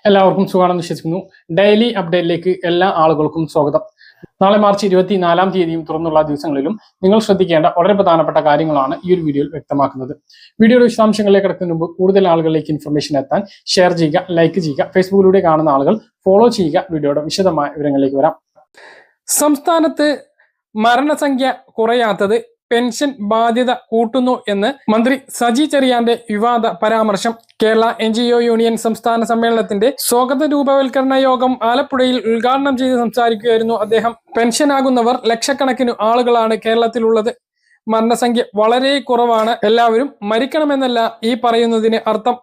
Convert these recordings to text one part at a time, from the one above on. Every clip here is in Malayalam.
എല്ലാവർക്കും സുഖമാണെന്ന് വിശ്വസിക്കുന്നു. ഡെയിലി അപ്ഡേറ്റിലേക്ക് എല്ലാ ആളുകൾക്കും സ്വാഗതം. നാളെ മാർച്ച് 24-ാം തീയതിയും തുറന്നുള്ള ദിവസങ്ങളിലും നിങ്ങൾ ശ്രദ്ധിക്കേണ്ട വളരെ പ്രധാനപ്പെട്ട കാര്യങ്ങളാണ് ഈ ഒരു വീഡിയോയിൽ വ്യക്തമാക്കുന്നത്. വീഡിയോയുടെ വിശദാംശങ്ങളിലേക്ക് കടക്കുന്നതിന് മുമ്പ് കൂടുതൽ ആളുകളിലേക്ക് ഇൻഫർമേഷൻ എത്താൻ ഷെയർ ചെയ്യുക, ലൈക്ക് ചെയ്യുക, ഫേസ്ബുക്കിലൂടെ കാണുന്ന ആളുകൾ ഫോളോ ചെയ്യുക. വീഡിയോയുടെ വിശദമായ വിവരങ്ങളിലേക്ക് വരാം. സംസ്ഥാനത്ത് മരണസംഖ്യ കുറയാത്തത് പെൻഷൻ ബാധ്യത കൂട്ടുന്നു എന്ന് മന്ത്രി സജി ചെറിയാന്റെ വിവാദ പരാമർശം. കേരള NGO യൂണിയൻ സംസ്ഥാന സമ്മേളനത്തിന്റെ സ്വാഗത രൂപവൽക്കരണ യോഗം ആലപ്പുഴയിൽ ഉദ്ഘാടനം ചെയ്ത് സംസാരിക്കുകയായിരുന്നു അദ്ദേഹം. പെൻഷനാകുന്നവർ ലക്ഷക്കണക്കിന് ആളുകളാണ് കേരളത്തിലുള്ളത്. മരണസംഖ്യ വളരെ കുറവാണ്. എല്ലാവരും മരിക്കണമെന്നല്ല ഈ പറയുന്നതിന് അർത്ഥം.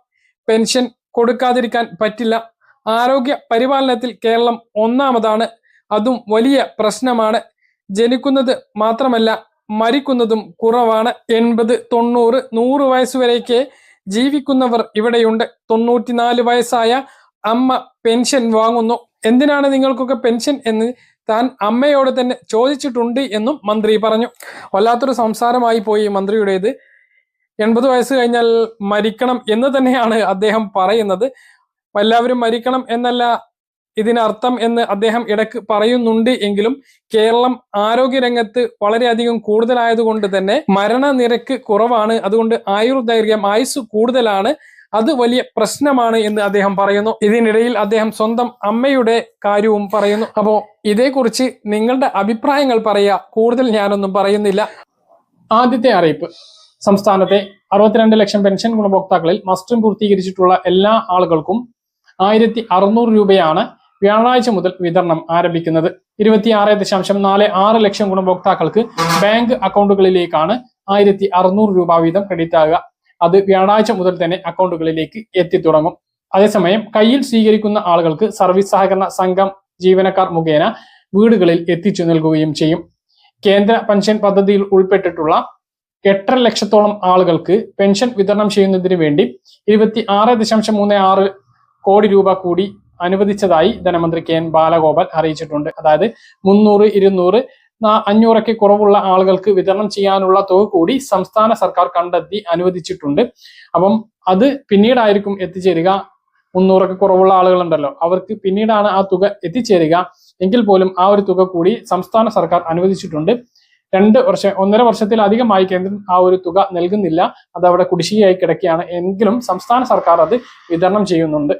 പെൻഷൻ കൊടുക്കാതിരിക്കാൻ പറ്റില്ല. ആരോഗ്യ പരിപാലനത്തിൽ കേരളം ഒന്നാമതാണ്. അതും വലിയ പ്രശ്നമാണ്. ജനിക്കുന്നത് മാത്രമല്ല മരിക്കുന്നതും കുറവാണ്. 80, 90, 100 വയസ്സുവരേക്ക് ജീവിക്കുന്നവർ ഇവിടെയുണ്ട്. 94 വയസ്സായ അമ്മ പെൻഷൻ വാങ്ങുന്നു. എന്തിനാണ് നിങ്ങൾക്കൊക്കെ പെൻഷൻ എന്ന് താൻ അമ്മയോട് തന്നെ ചോദിച്ചിട്ടുണ്ട് എന്നും മന്ത്രി പറഞ്ഞു. വല്ലാത്തൊരു സംസാരമായി പോയി മന്ത്രിയുടേത്. 80 വയസ്സ് കഴിഞ്ഞാൽ മരിക്കണം എന്ന് തന്നെയാണ് അദ്ദേഹം പറയുന്നത്. എല്ലാവരും മരിക്കണം എന്നല്ല ഇതിനർത്ഥം എന്ന് അദ്ദേഹം ഇടയ്ക്ക് പറയുന്നുണ്ട്. എങ്കിലും കേരളം ആരോഗ്യരംഗത്ത് വളരെയധികം കൂടുതലായതുകൊണ്ട് തന്നെ മരണനിരക്ക് കുറവാണ്. അതുകൊണ്ട് ആയുസ് കൂടുതലാണ്. അത് വലിയ പ്രശ്നമാണ് എന്ന് അദ്ദേഹം പറയുന്നു. ഇതിനിടയിൽ അദ്ദേഹം സ്വന്തം അമ്മയുടെ കാര്യവും പറയുന്നു. അപ്പോ ഇതേക്കുറിച്ച് നിങ്ങളുടെ അഭിപ്രായങ്ങൾ പറയുക. കൂടുതൽ ഞാനൊന്നും പറയുന്നില്ല. ആദ്യത്തെ അറിയിപ്പ്: സംസ്ഥാനത്തെ 62 ലക്ഷം പെൻഷൻ ഗുണഭോക്താക്കളിൽ മസ്റ്ററിംഗ് പൂർത്തീകരിച്ചിട്ടുള്ള എല്ലാ ആളുകൾക്കും 1600 രൂപയാണ് വ്യാഴാഴ്ച മുതൽ വിതരണം ആരംഭിക്കുന്നത്. 26.46 ലക്ഷം ഗുണഭോക്താക്കൾക്ക് ബാങ്ക് അക്കൗണ്ടുകളിലേക്കാണ് 1600 രൂപ വീതം ക്രെഡിറ്റ് ആകുക. അത് വ്യാഴാഴ്ച മുതൽ തന്നെ അക്കൗണ്ടുകളിലേക്ക് എത്തിത്തുടങ്ങും. അതേസമയം കയ്യിൽ സ്വീകരിക്കുന്ന ആളുകൾക്ക് സർവീസ് സഹകരണ സംഘം ജീവനക്കാർ മുഖേന വീടുകളിൽ എത്തിച്ചു നൽകുകയും ചെയ്യും. കേന്ദ്ര പെൻഷൻ പദ്ധതിയിൽ ഉൾപ്പെട്ടിട്ടുള്ള 8.5 ലക്ഷത്തോളം ആളുകൾക്ക് പെൻഷൻ വിതരണം ചെയ്യുന്നതിന് വേണ്ടി 26.36 കോടി രൂപ കൂടി അനുവദിച്ചതായി ധനമന്ത്രി KN ബാലഗോപാൽ അറിയിച്ചിട്ടുണ്ട്. അതായത് 300, 200, 500 കുറവുള്ള ആളുകൾക്ക് വിതരണം ചെയ്യാനുള്ള തുക കൂടി സംസ്ഥാന സർക്കാർ കണ്ടെത്തി അനുവദിച്ചിട്ടുണ്ട്. അപ്പം അത് പിന്നീടായിരിക്കും എത്തിച്ചേരുക. 300 കുറവുള്ള ആളുകളുണ്ടല്ലോ, അവർക്ക് പിന്നീടാണ് ആ തുക എത്തിച്ചേരുക. എങ്കിൽ പോലും ആ ഒരു തുക കൂടി സംസ്ഥാന സർക്കാർ അനുവദിച്ചിട്ടുണ്ട്. 1.5 വർഷത്തിലധികമായി കേന്ദ്രം ആ ഒരു തുക നൽകുന്നില്ല. അത് അവിടെ കുടിശ്ശികയായി കിടക്കുകയാണ്. എങ്കിലും സംസ്ഥാന സർക്കാർ അത് വിതരണം ചെയ്യുന്നുണ്ട്.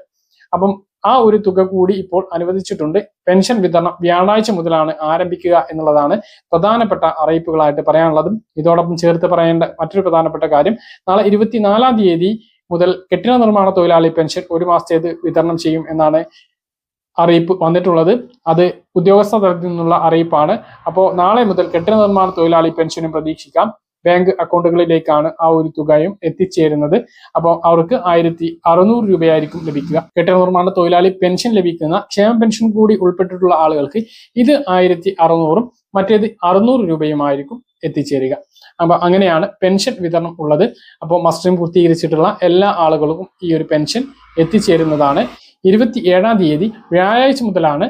അപ്പം ആ ഒരു തുക കൂടി ഇപ്പോൾ അനുവദിച്ചിട്ടുണ്ട്. പെൻഷൻ വിതരണം വ്യാഴാഴ്ച മുതലാണ് ആരംഭിക്കുക എന്നുള്ളതാണ് പ്രധാനപ്പെട്ട അറിയിപ്പുകളായിട്ട് പറയാനുള്ളതും. ഇതോടൊപ്പം ചേർത്ത് പറയേണ്ട മറ്റൊരു പ്രധാനപ്പെട്ട കാര്യം, നാളെ 24-ാം തീയതി മുതൽ കെട്ടിട നിർമ്മാണ തൊഴിലാളി പെൻഷൻ 1 മാസത്തേത് വിതരണം ചെയ്യും എന്നാണ് അറിയിപ്പ് വന്നിട്ടുള്ളത്. അത് ഉദ്യോഗസ്ഥ തലത്തിൽ നിന്നുള്ള അറിയിപ്പാണ്. അപ്പോൾ നാളെ മുതൽ കെട്ടിട നിർമ്മാണ തൊഴിലാളി പെൻഷനും പ്രതീക്ഷിക്കാം. ബാങ്ക് അക്കൗണ്ടുകളിലേക്കാണ് ആ ഒരു തുകയും എത്തിച്ചേരുന്നത്. അപ്പോൾ അവർക്ക് 1600 രൂപയായിരിക്കും ലഭിക്കുക. കെട്ടിട നിർമ്മാണ തൊഴിലാളി പെൻഷൻ ലഭിക്കുന്ന ക്ഷേമ പെൻഷൻ കൂടി ഉൾപ്പെട്ടിട്ടുള്ള ആളുകൾക്ക് ഇത് 1600-ഉം മറ്റേത് 600 രൂപയുമായിരിക്കും എത്തിച്ചേരുക. അപ്പൊ അങ്ങനെയാണ് പെൻഷൻ വിതരണം ഉള്ളത്. അപ്പോൾ മസ്റ്ററിംഗ് പൂർത്തീകരിച്ചിട്ടുള്ള എല്ലാ ആളുകൾക്കും ഈ ഒരു പെൻഷൻ എത്തിച്ചേരുന്നതാണ്. 27-ാം തീയതി വ്യാഴാഴ്ച മുതലാണ്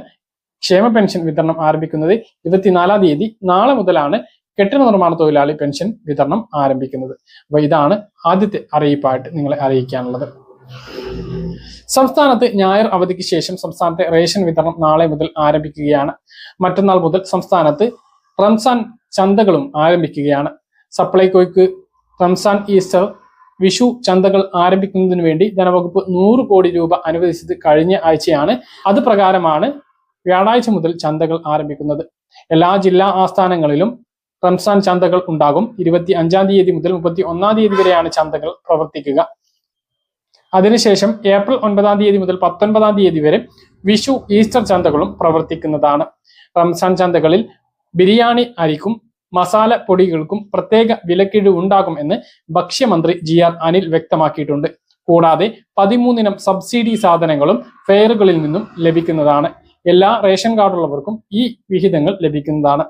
ക്ഷേമ പെൻഷൻ വിതരണം ആരംഭിക്കുന്നത്. 24-ാം തീയതി നാളെ മുതലാണ് കെട്ടിട നിർമ്മാണ തൊഴിലാളി പെൻഷൻ വിതരണം ആരംഭിക്കുന്നത്. അപ്പൊ ഇതാണ് ആദ്യത്തെ അറിയിപ്പായിട്ട് നിങ്ങളെ അറിയിക്കാനുള്ളത്. സംസ്ഥാനത്ത് ഞായർ അവധിക്ക് ശേഷം സംസ്ഥാനത്തെ റേഷൻ വിതരണം നാളെ മുതൽ ആരംഭിക്കുകയാണ്. മറ്റന്നാൾ മുതൽ സംസ്ഥാനത്ത് റംസാൻ ചന്തകളും ആരംഭിക്കുകയാണ്. സപ്ലൈകോയ്ക്ക് റംസാൻ, ഈസ്റ്റർ, വിഷു ചന്തകൾ ആരംഭിക്കുന്നതിന് വേണ്ടി ധനവകുപ്പ് 100 കോടി രൂപ അനുവദിച്ചത് കഴിഞ്ഞ ആഴ്ചയാണ്. അത് പ്രകാരമാണ് വ്യാഴാഴ്ച മുതൽ ചന്തകൾ ആരംഭിക്കുന്നത്. എല്ലാ ജില്ലാ ആസ്ഥാനങ്ങളിലും റംസാൻ ചന്തകൾ ഉണ്ടാകും. 25-ാം തീയതി മുതൽ 31-ാം തീയതി വരെയാണ് ചന്തകൾ പ്രവർത്തിക്കുക. അതിനുശേഷം ഏപ്രിൽ 9-ാം തീയതി മുതൽ 19-ാം തീയതി വരെ വിഷു, ഈസ്റ്റർ ചന്തകളും പ്രവർത്തിക്കുന്നതാണ്. റംസാൻ ചന്തകളിൽ ബിരിയാണി അരിക്കും മസാല പൊടികൾക്കും പ്രത്യേക വിലക്കിഴിവ് ഉണ്ടാകും എന്ന് ഭക്ഷ്യമന്ത്രി GR അനിൽ വ്യക്തമാക്കിയിട്ടുണ്ട്. കൂടാതെ 13 ഇനം സബ്സിഡി സാധനങ്ങളും ഫെയറുകളിൽ നിന്നും ലഭിക്കുന്നതാണ്. എല്ലാ റേഷൻ കാർഡുള്ളവർക്കും ഈ വിഹിതങ്ങൾ ലഭിക്കുന്നതാണ്.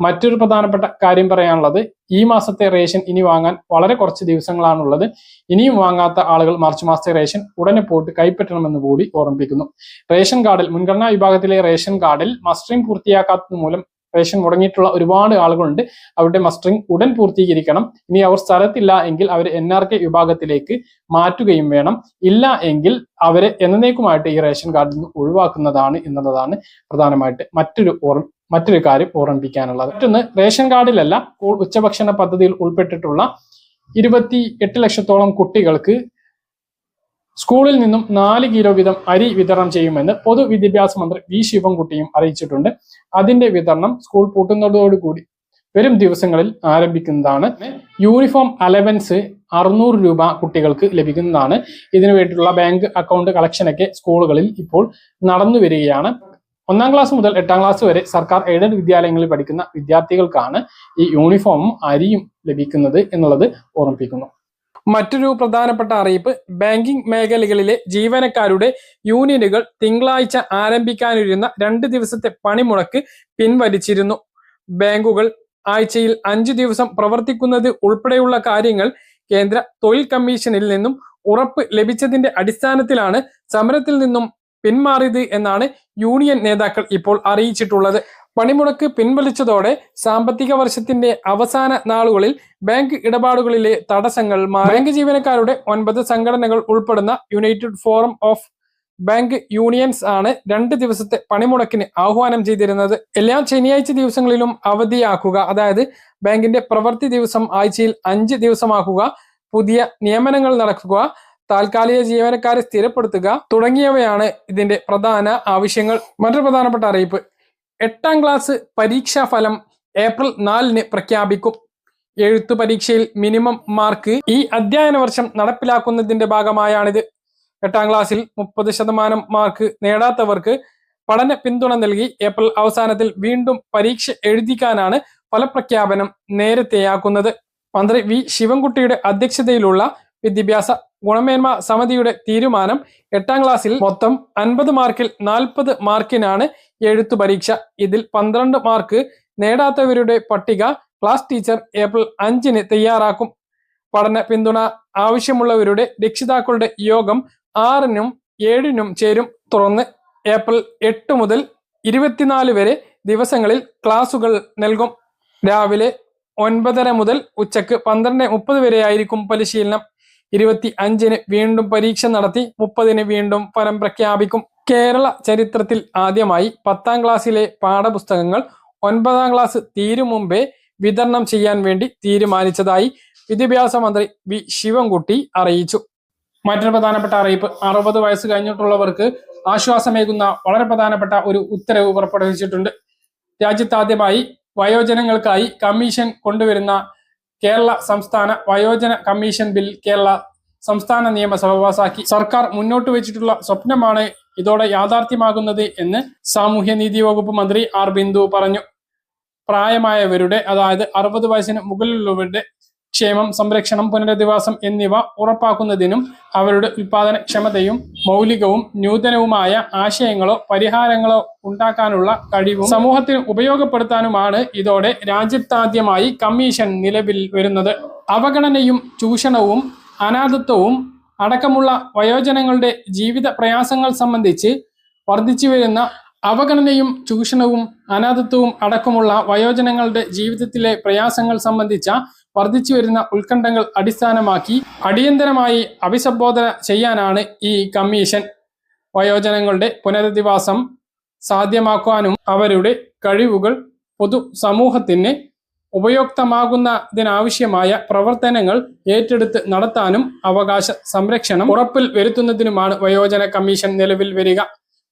മറ്റൊരു പ്രധാനപ്പെട്ട കാര്യം പറയാനുള്ളത്, ഈ മാസത്തെ റേഷൻ ഇനി വാങ്ങാൻ വളരെ കുറച്ച് ദിവസങ്ങളാണുള്ളത്. ഇനിയും വാങ്ങാത്ത ആളുകൾ മാർച്ച് മാസത്തെ റേഷൻ ഉടനെ പോയിട്ട് കൈപ്പറ്റണമെന്ന് കൂടി ഓർമ്മിപ്പിക്കുന്നു. റേഷൻ കാർഡിൽ മുൻഗണനാ വിഭാഗത്തിലെ റേഷൻ കാർഡിൽ മസ്റ്ററിംഗ് പൂർത്തിയാക്കാത്തത് മൂലം റേഷൻ മുടങ്ങിയിട്ടുള്ള ഒരുപാട് ആളുകളുണ്ട്. അവരുടെ മസ്റ്ററിംഗ് ഉടൻ പൂർത്തീകരിക്കണം. ഇനി അവർ സ്ഥലത്തില്ല എങ്കിൽ അവരെ NRK വിഭാഗത്തിലേക്ക് മാറ്റുകയും വേണം. ഇല്ല എങ്കിൽ അവരെ എന്നേക്കുമായിട്ട് ഈ റേഷൻ കാർഡിൽ നിന്ന് ഒഴിവാക്കുന്നതാണ് എന്നുള്ളതാണ് പ്രധാനമായിട്ട് മറ്റൊരു കാര്യം ഓർമ്മിപ്പിക്കാനുള്ളത്. മറ്റൊന്ന്, റേഷൻ കാർഡിലല്ല സ്കൂൾ ഉച്ചഭക്ഷണ പദ്ധതിയിൽ ഉൾപ്പെട്ടിട്ടുള്ള 28 ലക്ഷത്തോളം കുട്ടികൾക്ക് സ്കൂളിൽ നിന്നും 4 കിലോ വീതം അരി വിതരണം ചെയ്യുമെന്ന് പൊതുവിദ്യാഭ്യാസ മന്ത്രി വി ശിവൻകുട്ടിയും അറിയിച്ചിട്ടുണ്ട്. അതിന്റെ വിതരണം സ്കൂൾ പൂട്ടുന്നതോടുകൂടി വരും ദിവസങ്ങളിൽ ആരംഭിക്കുന്നതാണ്. യൂണിഫോം അലവൻസ് 600 രൂപ കുട്ടികൾക്ക് ലഭിക്കുന്നതാണ്. ഇതിനു വേണ്ടിയിട്ടുള്ള ബാങ്ക് അക്കൗണ്ട് കളക്ഷനൊക്കെ സ്കൂളുകളിൽ ഇപ്പോൾ നടന്നു വരികയാണ്. 1-ാം ക്ലാസ് മുതൽ 8-ാം ക്ലാസ് വരെ സർക്കാർ എയ്ഡഡ് വിദ്യാലയങ്ങളിൽ പഠിക്കുന്ന വിദ്യാർത്ഥികൾക്കാണ് ഈ യൂണിഫോമും അരിയും ലഭിക്കുന്നത് എന്നുള്ളത് ഓർമ്മിപ്പിക്കുന്നു. മറ്റൊരു പ്രധാനപ്പെട്ട അറിയിപ്പ്, ബാങ്കിംഗ് മേഖലകളിലെ ജീവനക്കാരുടെ യൂണിയനുകൾ തിങ്കളാഴ്ച ആരംഭിക്കാനിരുന്ന 2 ദിവസത്തെ പണിമുടക്ക് പിൻവലിച്ചിരുന്നു. ബാങ്കുകൾ ആഴ്ചയിൽ 5 ദിവസം പ്രവർത്തിക്കുന്നത് ഉൾപ്പെടെയുള്ള കാര്യങ്ങൾ കേന്ദ്ര തൊഴിൽ കമ്മീഷനിൽ നിന്നും ഉറപ്പ് ലഭിച്ചതിന്റെ അടിസ്ഥാനത്തിലാണ് സമരത്തിൽ നിന്നും പിന്മാറിയത് എന്നാണ് യൂണിയൻ നേതാക്കൾ ഇപ്പോൾ അറിയിച്ചിട്ടുള്ളത്. പണിമുടക്ക് പിൻവലിച്ചതോടെ സാമ്പത്തിക വർഷത്തിന്റെ അവസാന നാളുകളിൽ ബാങ്ക് ഇടപാടുകളിലെ തടസ്സങ്ങൾ മാറി. ബാങ്ക് ജീവനക്കാരുടെ 9 സംഘടനകൾ ഉൾപ്പെടുന്ന United forum of bank unions ആണ് 2 ദിവസത്തെ പണിമുടക്കിന് ആഹ്വാനം ചെയ്തിരുന്നത്. എല്ലാ ശനിയാഴ്ച ദിവസങ്ങളിലും അവധിയാക്കുക, അതായത് ബാങ്കിന്റെ പ്രവൃത്തി ദിവസം ആഴ്ചയിൽ 5 ദിവസമാക്കുക, പുതിയ നിയമനങ്ങൾ നടക്കുക, താൽക്കാലിക ജീവനക്കാരെ സ്ഥിരപ്പെടുത്തുക തുടങ്ങിയവയാണ് ഇതിന്റെ പ്രധാന ആവശ്യങ്ങൾ. മറ്റൊരു പ്രധാനപ്പെട്ട അറിയിപ്പ്, 8-ാം ക്ലാസ് പരീക്ഷാ ഫലം ഏപ്രിൽ 4-ന് പ്രഖ്യാപിക്കും. എഴുത്തു പരീക്ഷയിൽ മിനിമം മാർക്ക് ഈ അധ്യയന വർഷം നടപ്പിലാക്കുന്നതിന്റെ ഭാഗമായാണിത്. 8-ാം ക്ലാസ്സിൽ 30% മാർക്ക് നേടാത്തവർക്ക് പഠന പിന്തുണ നൽകി ഏപ്രിൽ അവസാനത്തിൽ വീണ്ടും പരീക്ഷ എഴുതിക്കാനാണ് ഫലപ്രഖ്യാപനം നേരത്തെയാക്കുന്നത്. മന്ത്രി വി ശിവൻകുട്ടിയുടെ അധ്യക്ഷതയിലുള്ള വിദ്യാഭ്യാസ ഗുണമേന്മ സമിതിയുടെ തീരുമാനം 8-ാം ക്ലാസ്സിൽ മൊത്തം 50 മാർക്കിൽ 40 മാർക്കിനാണ് എഴുത്തു പരീക്ഷ. ഇതിൽ 12 മാർക്ക് നേടാത്തവരുടെ പട്ടിക ക്ലാസ് ടീച്ചർ ഏപ്രിൽ 5-ന് തയ്യാറാക്കും. പഠന പിന്തുണ ആവശ്യമുള്ളവരുടെ രക്ഷിതാക്കളുടെ യോഗം 6-നും 7-നും ചേരും. തുടർന്ന് ഏപ്രിൽ 8 മുതൽ 24 വരെ ദിവസങ്ങളിൽ ക്ലാസുകൾ നൽകും. രാവിലെ 9:30 മുതൽ ഉച്ചക്ക് 12:30 വരെയായിരിക്കും പരിശീലനം. 25-ന് വീണ്ടും പരീക്ഷ നടത്തി 30-ന് വീണ്ടും ഫലം പ്രഖ്യാപിക്കും. കേരള ചരിത്രത്തിൽ ആദ്യമായി 10-ാം ക്ലാസ്സിലെ പാഠപുസ്തകങ്ങൾ 9-ാം ക്ലാസ് തീരും മുമ്പേ വിതരണം ചെയ്യാൻ വേണ്ടി തീരുമാനിച്ചതായി വിദ്യാഭ്യാസ മന്ത്രി വി ശിവൻകുട്ടി അറിയിച്ചു. മറ്റൊരു പ്രധാനപ്പെട്ട അറിയിപ്പ്, 60 വയസ്സ് കഴിഞ്ഞിട്ടുള്ളവർക്ക് ആശ്വാസമേകുന്ന വളരെ പ്രധാനപ്പെട്ട ഒരു ഉത്തരവ് പുറപ്പെടുവിച്ചിട്ടുണ്ട്. രാജ്യത്താദ്യമായി വയോജനങ്ങൾക്കായി കമ്മീഷൻ കൊണ്ടുവരുന്ന കേരള സംസ്ഥാന വയോജന കമ്മീഷൻ ബിൽ കേരള സംസ്ഥാന നിയമസഭ പാസാക്കി. സർക്കാർ മുന്നോട്ട് വെച്ചിട്ടുള്ള സ്വപ്നമാണ് ഇതോടെ യാഥാർത്ഥ്യമാകുന്നത് എന്ന് സാമൂഹ്യനീതി വകുപ്പ് മന്ത്രി ആർ ബിന്ദു പറഞ്ഞു. പ്രായമായവരുടെ, അതായത് 60 വയസ്സിന് മുകളിലുള്ളവരുടെ ക്ഷേമം, സംരക്ഷണം, പുനരധിവാസം എന്നിവ ഉറപ്പാക്കുന്നതിനും അവരുടെ ഉൽപാദനക്ഷമതയും മൗലികവും നൂതനവുമായ ആശയങ്ങളോ പരിഹാരങ്ങളോ ഉണ്ടാക്കാനുള്ള കഴിവും സമൂഹത്തിന് ഉപയോഗപ്പെടുത്താനുമാണ് ഇതോടെ രാജ്യത്താദ്യമായി കമ്മീഷൻ നിലവിൽ വരുന്നത്. അവഗണനയും ചൂഷണവും അനാഥത്വവും അടക്കമുള്ള വയോജനങ്ങളുടെ ജീവിത പ്രയാസങ്ങൾ സംബന്ധിച്ച് വർദ്ധിച്ചുവരുന്ന അവഗണനയും ചൂഷണവും അനാഥത്വവും അടക്കമുള്ള വയോജനങ്ങളുടെ ജീവിതത്തിലെ പ്രയാസങ്ങൾ സംബന്ധിച്ച വർദ്ധിച്ചു വരുന്ന ഉത്കണ്ഠകൾ അടിസ്ഥാനമാക്കി അടിയന്തരമായി അഭിസംബോധന ചെയ്യാനാണ് ഈ കമ്മീഷൻ. വയോജനങ്ങളുടെ പുനരധിവാസം സാധ്യമാക്കാനും അവരുടെ കഴിവുകൾ പൊതു സമൂഹത്തിന് ഉപയുക്തമാകുന്നതിനാവശ്യമായ പ്രവർത്തനങ്ങൾ ഏറ്റെടുത്ത് നടത്താനും അവകാശ സംരക്ഷണം ഉറപ്പിൽ വരുത്തുന്നതിനുമാണ് വയോജന കമ്മീഷൻ നിലവിൽ വരിക.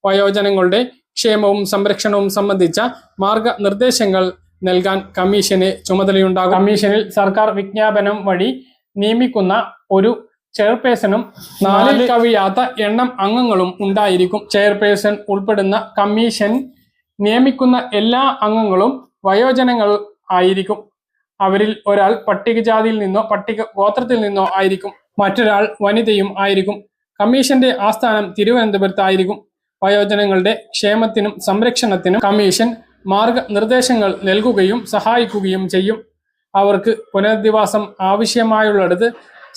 വയോജനങ്ങളുടെ ക്ഷേമവും സംരക്ഷണവും സംബന്ധിച്ച മാർഗനിർദ്ദേശങ്ങൾ നൽകാൻ കമ്മീഷന് ചുമതലയുണ്ടാകും. കമ്മീഷനിൽ സർക്കാർ വിജ്ഞാപനം വഴി നിയമിക്കുന്ന ഒരു ചെയർപേഴ്സണും 4 കവിയാത്ത എണ്ണം അംഗങ്ങളും ഉണ്ടായിരിക്കും. ചെയർപേഴ്സൺ ഉൾപ്പെടുന്ന കമ്മീഷൻ നിയമിക്കുന്ന എല്ലാ അംഗങ്ങളും വയോജനങ്ങൾ ആയിരിക്കും. അവരിൽ ഒരാൾ പട്ടികജാതിയിൽ നിന്നോ പട്ടിക ഗോത്രത്തിൽ നിന്നോ ആയിരിക്കും. മറ്റൊരാൾ വനിതയും ആയിരിക്കും. കമ്മീഷന്റെ ആസ്ഥാനം തിരുവനന്തപുരത്തായിരിക്കും. വയോജനങ്ങളുടെ ക്ഷേമത്തിനും സംരക്ഷണത്തിനും കമ്മീഷൻ മാർഗനിർദ്ദേശങ്ങൾ നൽകുകയും സഹായിക്കുകയും ചെയ്യും. അവർക്ക് പുനരധിവാസം ആവശ്യമായുള്ളിടത്ത്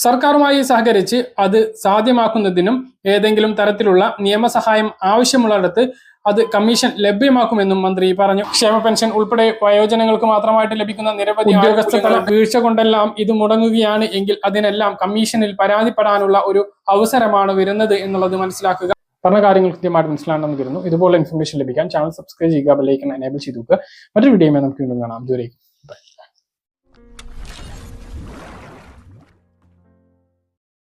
സർക്കാരുമായി സഹകരിച്ച് അത് സാധ്യമാക്കുന്നതിനും ഏതെങ്കിലും തരത്തിലുള്ള നിയമസഹായം ആവശ്യമുള്ളിടത്ത് അത് കമ്മീഷൻ ലഭ്യമാക്കുമെന്നും മന്ത്രി പറഞ്ഞു. ക്ഷേമ പെൻഷൻ ഉൾപ്പെടെ വയോജനങ്ങൾക്ക് മാത്രമായിട്ട് ലഭിക്കുന്ന നിരവധി ഉദ്യോഗസ്ഥ വീഴ്ച കൊണ്ടെല്ലാം ഇത് മുടങ്ങുകയാണ് എങ്കിൽ അതിനെല്ലാം കമ്മീഷനിൽ പരാതിപ്പെടാനുള്ള ഒരു അവസരമാണ് വരുന്നത് എന്നുള്ളത് മനസ്സിലാക്കുക. പറഞ്ഞ കാര്യങ്ങൾ കൃത്യമായിട്ട് മനസ്സിലാണെന്ന് വരുന്നു. ഇതുപോലെ ഇൻഫർമേഷൻ ലഭിക്കാൻ ചാനൽ സബ്സ്ക്രൈബ് ചെയ്യുക, ബെൽ ഐക്കൺ എനേബിൾ ചെയ്തു വെക്കുക. മറ്റൊരു വീഡിയോയുമായി നമുക്ക് വീണ്ടും കാണാം. ഇതുവരെയും ബൈ.